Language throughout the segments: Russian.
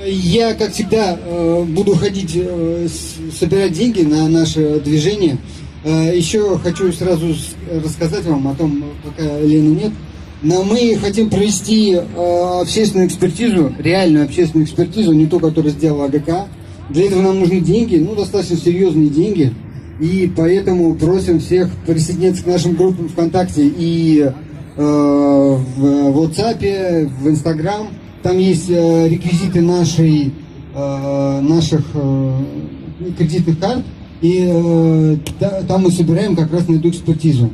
Я, как всегда, буду ходить, собирать деньги на наше движение. Еще хочу сразу рассказать вам о том, пока Лены нет. Но мы хотим провести общественную экспертизу, реальную общественную экспертизу, не ту, которую сделала АГК. Для этого нам нужны деньги, достаточно серьезные деньги. И поэтому просим всех присоединиться к нашим группам ВКонтакте и в WhatsApp, в Instagram. Там есть реквизиты наших кредитных карт, и там мы собираем как раз на эту экспертизу.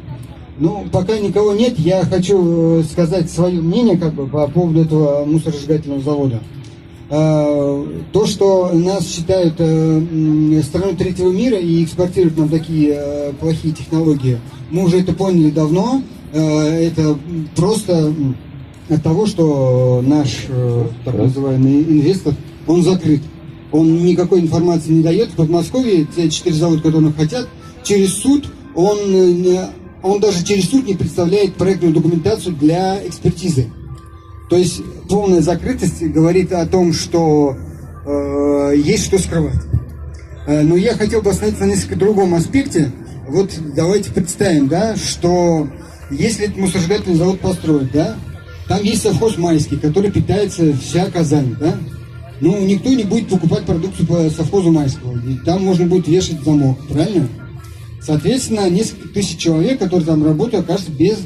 Пока никого нет, я хочу сказать свое мнение по поводу этого мусоросжигательного завода. То, что нас считают страной третьего мира и экспортируют нам такие плохие технологии, мы уже это поняли давно. Это просто от того, что наш так называемый инвестор, он закрыт. Он никакой информации не дает. В Подмосковье те 4 завода, которые хотят, через суд, он даже через суд не представляет проектную документацию для экспертизы. То есть полная закрытость говорит о том, что есть что скрывать. Но я хотел бы остановиться на несколько другом аспекте. Вот давайте представим, что если этот мусоросжигательный завод построить, там есть совхоз Майский, который питается вся Казань, никто не будет покупать продукцию по совхозу Майского. И там можно будет вешать замок, правильно? Соответственно, несколько тысяч человек, которые там работают, окажутся без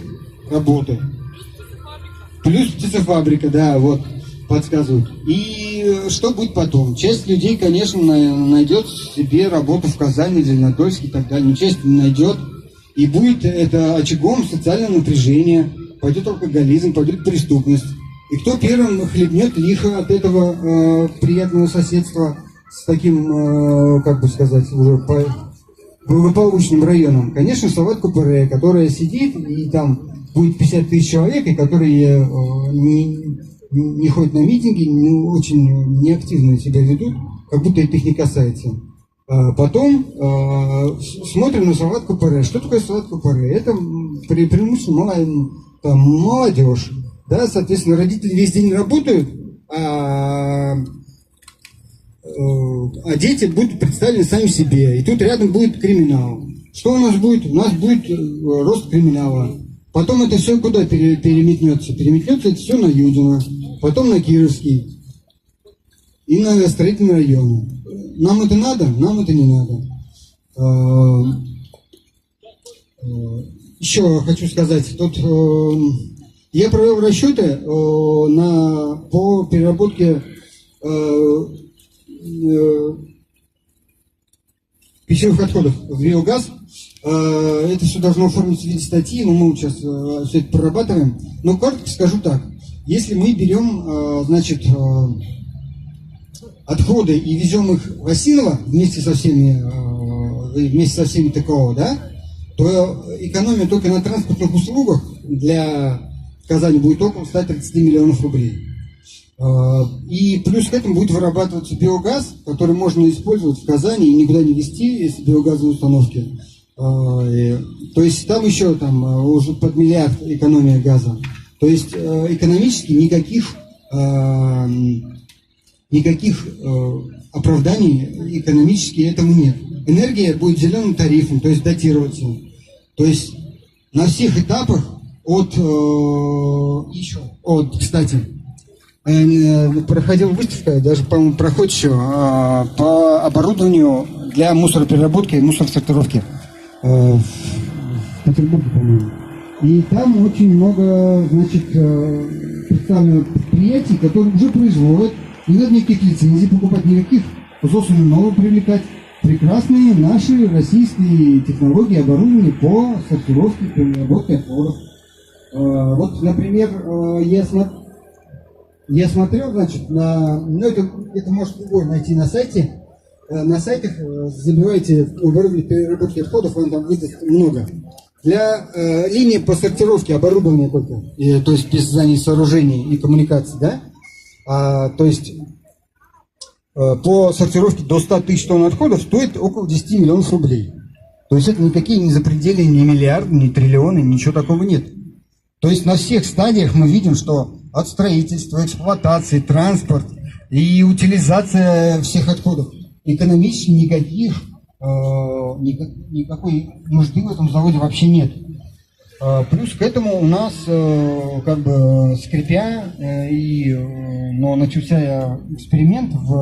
работы. Плюс птицефабрика, подсказывают. И что будет потом? Часть людей, конечно, найдет себе работу в Казани, Зеленодольске и так далее. Но часть не найдет. И будет это очагом социального напряжения. Пойдет алкоголизм, пойдет преступность. И кто первым хлебнет лихо от этого приятного соседства с таким, уже благополучным районом? Конечно, Салават Купре, которая сидит, и там будет 50 тысяч человек, и которые не ходят на митинги, очень неактивно себя ведут, как будто это их не касается. Потом смотрим на Салават Купре. Что такое Салават Купре? Это преимущественно молодежь. Соответственно, родители весь день работают, а дети будут представлены сами себе. И тут рядом будет криминал. Что у нас будет? У нас будет рост криминала. Потом это все куда переметнется? Переметнется это все на Юдина, потом на Кировский и на строительные районы. Нам это надо? Нам это не надо. Еще хочу сказать, тут я провел расчеты по переработке пищевых отходов в биогаз. Это все должно оформиться в виде статьи, но мы сейчас все это прорабатываем. Но коротко скажу так. Если мы берем, отходы и везем их в Осиново вместе со всеми ТКО, то экономия только на транспортных услугах для Казани будет около 130 миллионов рублей. И плюс к этому будет вырабатываться биогаз, который можно использовать в Казани и никуда не везти, если биогазовые установки. То есть там еще уже под миллиард экономия газа. То есть экономически никаких оправданий экономически этому нет. Энергия будет зеленым тарифом, то есть датироваться. То есть на всех этапах кстати, проходила выставка, даже, по-моему, проходит еще по оборудованию для мусоропереработки и мусоросортировки в Петербурге, по-моему. И там очень много, представлено предприятий, которые уже производят. Не надо никаких лицензий покупать, никаких ЗОС нового привлекать. Прекрасные наши российские технологии, оборудование по сортировке, переработке отходов. Вот, например, я смотрел, это может любой найти на сайте. На сайтах забивайте оборудование переработки отходов, вам там выдаст много. Для линии по сортировке оборудования только, то есть без зданий, сооружений и коммуникаций, то есть по сортировке до 100 тысяч тонн отходов стоит около 10 миллионов рублей. То есть это никакие не запредельные, ни миллиарды, ни триллионы, ничего такого нет. То есть на всех стадиях мы видим, что от строительства, эксплуатации, транспорт и утилизация всех отходов. Экономически никакой нужды в этом заводе вообще нет. Плюс к этому у нас, как бы скрипя, но начался эксперимент в